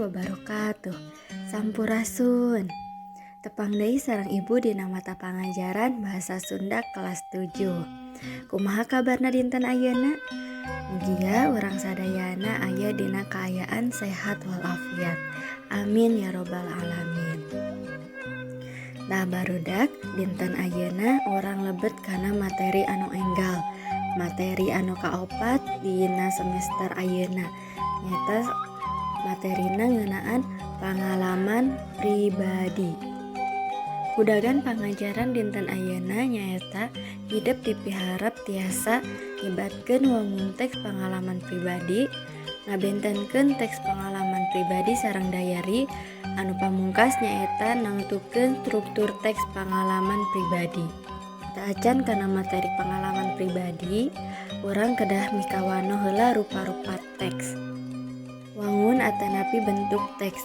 wabarakatuh. Sampurasun. Tepang deui sareng ibu dina mata pangajaran bahasa Sunda kelas 7. Kumaha kabarna dinten ayeuna? Mugia urang sadayana aya dina kaayaan sehat walafiat. Amin ya robbal alamin. Nah barudak dinten ayeuna urang lebet kana materi anu enggal. Materi anu kaopat dina semester ayeuna nyata materina ngeunaan pengalaman pribadi. Kudagan pangajaran dinten ayeuna nyaeta hidup dipiharap tiasa nyebatkeun wangun teks pengalaman pribadi, ngabentenkeun teks pengalaman pribadi sareng dayari, anu pamungkas nyaeta nangtukeun struktur teks pengalaman pribadi. Taacan kana materi pengalaman pribadi, urang kedah mikawano heula rupa-rupa teks. Wangun atanapi bentuk teks.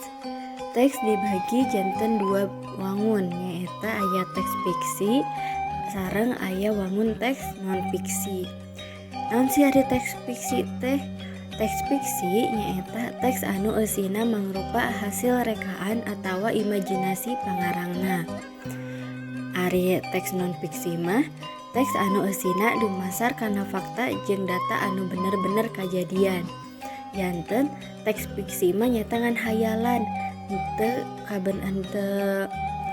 Teks dibagi janten dua wangun, nyaeta aya teks fiksi sareng aya wangun teks non fiksi. Naon sih ari teks fiksi teh? Teks fiksi nyaeta teks anu eusina mangrupa hasil rekaan atawa imajinasi pangarangna. Ari teks non fiksi mah teks anu eusina dumasar kana fakta jeung data anu bener-bener kajadian. Janten teks fiksi mah nyata ngan hayalan, henteu kaben henteu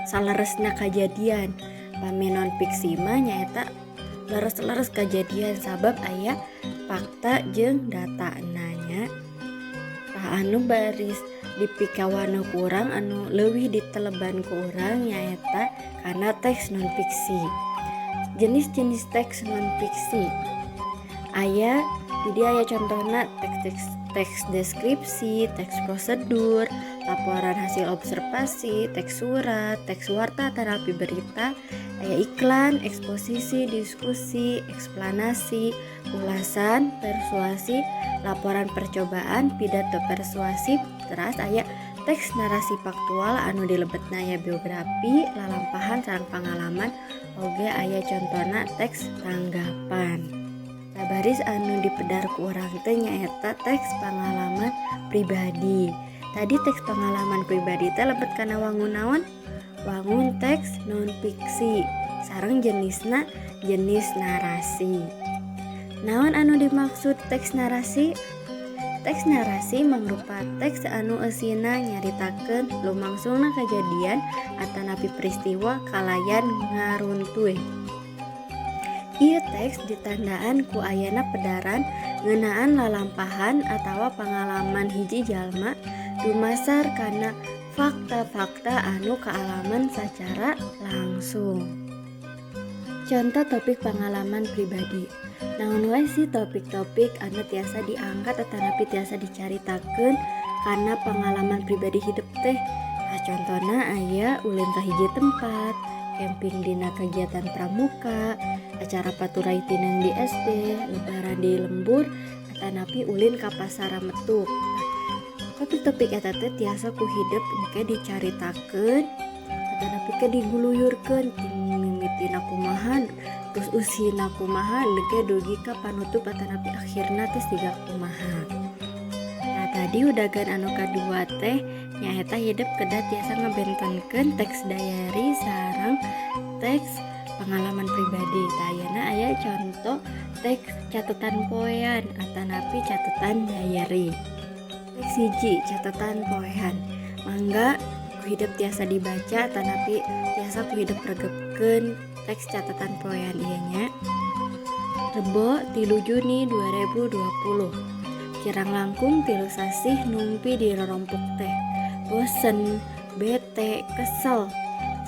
saleresna kajadian. Pami non fiksi mah nyaeta leres-leres kajadian sabab aya fakta jeung data nanya. Tah anu baris dipikawano ku urang anu leuwih diteleban ku urang nyaeta kana teks non fiksi. Jenis-jenis teks non fiksi aya jadi aya contohna teks deskripsi, teks prosedur, laporan hasil observasi, teks surat, teks warta terapi berita, aya iklan, eksposisi, diskusi, eksplanasi, ulasan, persuasi, laporan percobaan, pidato persuasif, teras aya teks narasi faktual anu dilebetna aya biografi, lalampahan sareng pangalaman, oge aya contohna teks tanggapan. Sabaris anu dipedar ku urang teh nyaeta teks pengalaman pribadi. Tadi teks pengalaman pribadi teh lebet kana wangun naon? Wangun teks non fiksi. Sareng jenisna jenis narasi. Naon anu dimaksud teks narasi? Teks narasi mangrupa teks anu eusina nyaritakeun lumangsungna kajadian atanapi peristiwa kalayan ngaruntuy. Ieu teks ditandaan ku ayana pedaran ngeunaan lalampahan atawa pangalaman hiji jalma dumasar kana fakta-fakta anu kaalaman sacara langsung. Contoh topik pengalaman pribadi. Naon wae sih topik-topik anu tiasa diangkat atanapi tiasa dicaritakeun kana pengalaman pribadi hidup teh. Contohna aya ulin ka hiji tempat, camping dina kegiatan pramuka, acara paturai tineng di SD, lebaran di lembur, atanapi ulin ka pasar metuk. Topik-topik eta teh tiasa ku hidup engke dicaritakeun, atanapi ke diguluyurkeun mimitina kumaha, terus usina kumaha, engke dugi ka panutup atanapi akhirna teh siga kumaha. Nah tadi udagan anu kadua teh nyaeta hidup kedah tiasa ngabentenkeun teks dayari sareng teks pengalaman pribadi. Ayeuna aya contoh teks catatan poean atanapi catatan dayari. Teks hiji catatan poean. Mangga ku hidup tiasa dibaca atanapi tiasa ku hidup regepkeun teks catatan poean ieu nya. Rebo 3 Juni 2020. Kirang langkung 3 sasih numpi di rorompok teh. Bosen, bete, kesel.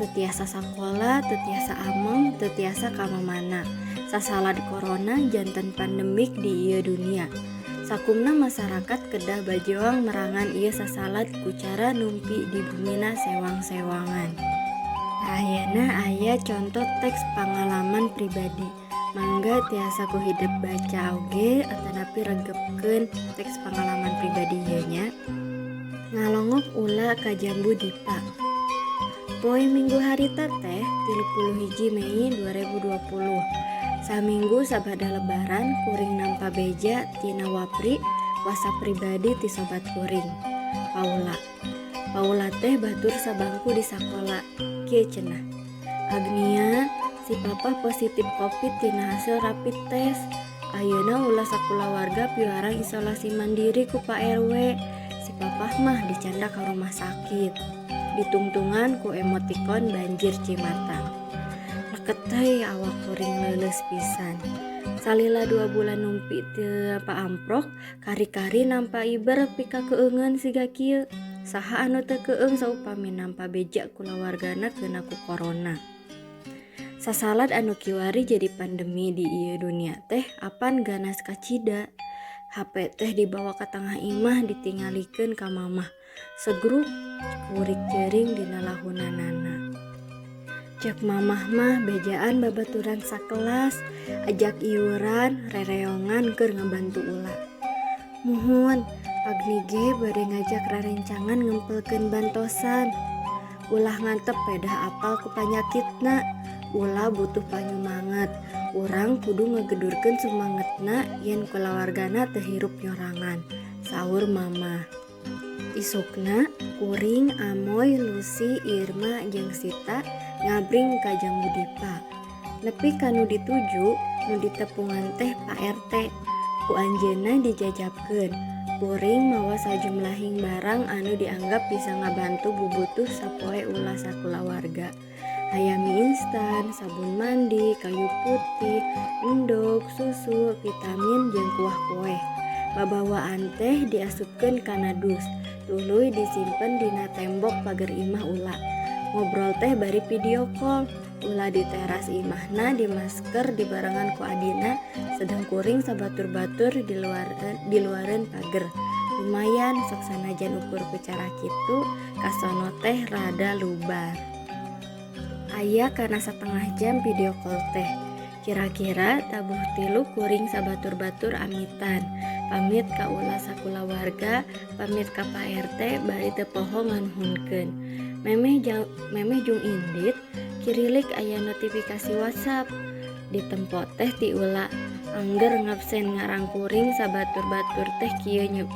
Teu tiasa sakola, teu tiasa ameng, teu tiasa kamana-mana. Sasalad corona janten pandemik di ieu dunia. Sakumna masyarakat kedah bajuang merangan ieu sasalad ku cara numpi di bumina sewang-sewangan. Ayeuna aya contoh teks pengalaman pribadi. Mangga tiasa ku hidup baca oge atanapi regepkeun teks pengalaman pribadi ieu nya. Ngalongok ulah ka Jambu Dipa. Poe minggu harita teh 31 Mei 2020. Saminggu sabada lebaran kuring nampa beja tina wapri wasa pribadi ti sobat kuring. Paula. Paula teh batur sabangku di sakola. Kieu cenah. Agnia, si papa positif COVID tina hasil rapid test. Ayeuna ulah sakulawarga piurang isolasi mandiri ku Pak RW. Si papa mah dicanda ka rumah sakit. Ditungtungan ku emotikon banjir cimatang. Leket teh awak kuring leuleus pisan. Salila 2 bulan numpi teu paamprok, kari-kari nampa iber pika keungeun siga kieu. Saha anu teu keung saupami nampa beja kulawargana keuna ku corona. Sasalad anu kiwari jadi pandemi di ieu dunia teh apan ganas kacida. HP teh dibawa ka tengah imah ditingalikeun ka mamah. Segrup kurik jering dina lahunanana. Cek mamah mah bejaan babaturan sakelas, ajak iuran, rereongan keur ngabantu ulah. Muhun, Agni ge bade ngajak rarencangan ngempelkeun bantosan. Ulah ngantep pedah apal ku panyakitna. Ulah butuh panyumanget. Urang kudu ngegedurkeun sumangetna yen kulawargana teu hirup nyorangan. Saur mamah. Isukna, kuring, Amoy, Lucy, Irma, jeung Sita ngabring ka Jambu Dipa. Nepi ka nu dituju, nu ditepungan teh Pak RT. Ku anjeunna dijajabkeun. Kuring mawa sajumlahing barang anu dianggap bisa ngabantu bubutuh sapoe ulah sakulawarga. Aya mie instan, sabun mandi, kayu putih, endog, susu, vitamin, jeung kuah kueh. Babawaan teh diasupkeun kana dus, tuluy disimpen dina tembok pager imah ulah. Ngobrol teh bari video call, ulah di teras imahna di masker dibarengan ku adina, sedang kuring sabatur-batur di luareun pager. Lumayan sok sanajan ukur ku cara kitu, kasono teh rada lubar. Aya kana setengah jam video call teh. Kira-kira tabuh tilu kuring sabatur-batur amitan. Pamit ka ulah sakulawarga, pamit ka Pak RT bari teu poho nganuhunkeun. Memeh jeung indit kirilik aya notifikasi WhatsApp. Ditempo teh ti ulah angger ngabsen ngarang kuring sabatur-batur teh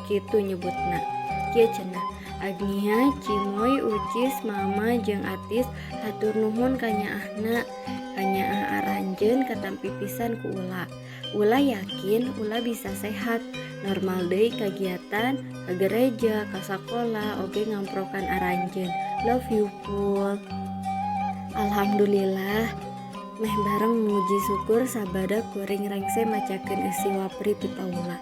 kitu nyebutna. Kieu cenah. Agnia, Cimoy, Ucis, Mama, jeung Atis hatur nuhun ka nyaahna. Kanyaah aranjeun katampi pisan ku ulah. Ulah yakin ulah bisa sehat, normal deui kagiatan, ka gereja, ka sakola, oge ngamprokan aranjeun. Love you full. Alhamdulillah, meh bareng muji syukur sabada kuring rengse macakeun eusi wapri ti Paula.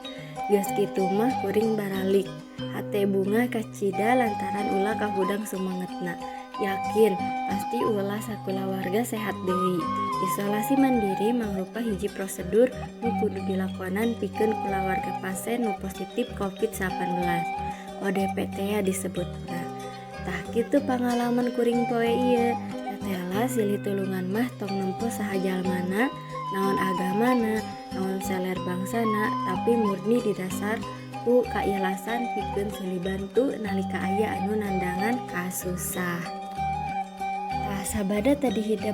Geus kitu mah kuring baralik. Hate bunga kacida lantaran ulah kahudang sumangetna. Yakin pasti ulah sakulawarga sehat deui. Isolasi mandiri mangrupa hiji prosedur nu kudu dilakonan pikeun kulawarga pasien nu positif COVID-19. ODP teh disebutna. Tah kitu pangalaman kuring poe ieu. Tetela silih tulungan mah tong nempo saha jalmana, naon agamana, naon seler bangsana, tapi murni didasar ku kailasan pikeun silih bantu nalika aya anu nandangan kasusah. Sabada tadi hidup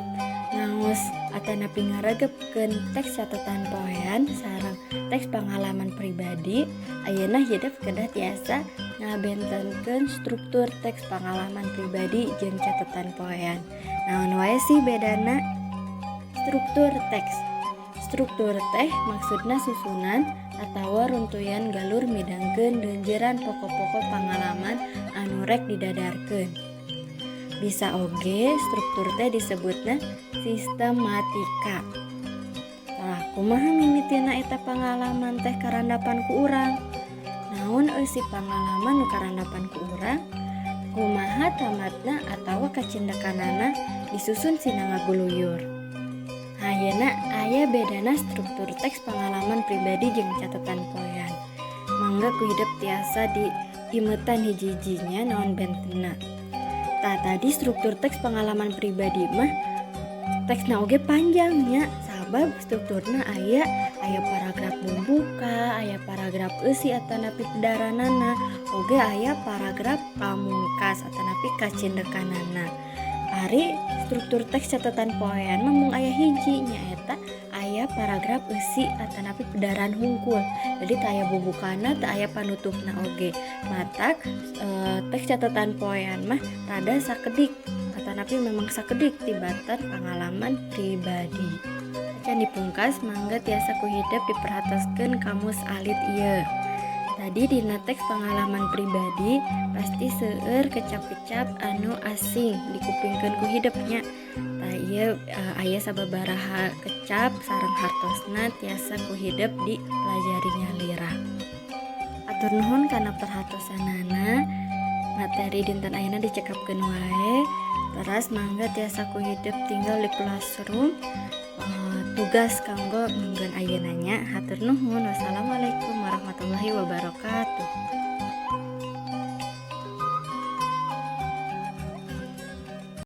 ngaos atanapi ngaregepkeun teks catatan poean sareng teks pangalaman pribadi. Ayeuna hidup kedah tiasa ngabentenkeun struktur teks pangalaman pribadi jeung catatan poean. Naon wae sih bedana? Struktur teks. Struktur teh maksudna susunan atawa runtuyan galur midangkeun leunjeuran pokok-pokok pangalaman anu rek didadarkeun. Bisa oge struktur teh disebutna sistematika. Tah kumaha mimitina eta pangalaman teh karandapan ku urang? Naon eusi pangalaman nu karandapan ku urang? Kumaha tamatna atawa kacindekanana disusun sina ngaguluyur. Ayeuna aya bedana struktur teks pangalaman pribadi jeung catatan poean. Mangga ku hidup tiasa di imetan hiji-hijinya naon bentenna. Tadi struktur teks pengalaman pribadi mah teksna oge panjangnya sabab strukturna aya paragraf pembuka, aya paragraf eusi atanapi pedaranana, oge aya paragraf pamungkas atanapi kacindekanana. Ari struktur teks catatan poean mah mung aya hiji nyaeta aya aya paragraf eusi atanapi pedaran hungkul. Jadi teu aya bubukana, teu aya panutupna oge. Matak teks catatan poean mah rada sakedik atanapi memang sakedik tibatan pengalaman pribadi. Can dipungkas mangga tiasa kuhidep diperhatoskeun kamus alit ieu. Tadi dina teks pengalaman pribadi pasti seueur kecap-kecap anu asing dikupingkeun ku hidupnya. Tah ieu aya sababaraha kecap sareng hartosna tiasa ku hidup dipelajarinya lirah. Atur nuhun kana perhatosanana. Materi dinten ayeuna dicekapkeun wae. Teras mangga tiasa ku hidup tinggal di classroom. Tugas kanggo mingguan ayeunanya. Hatur nuhun. Wassalamualaikum warahmatullahi wabarakatuh.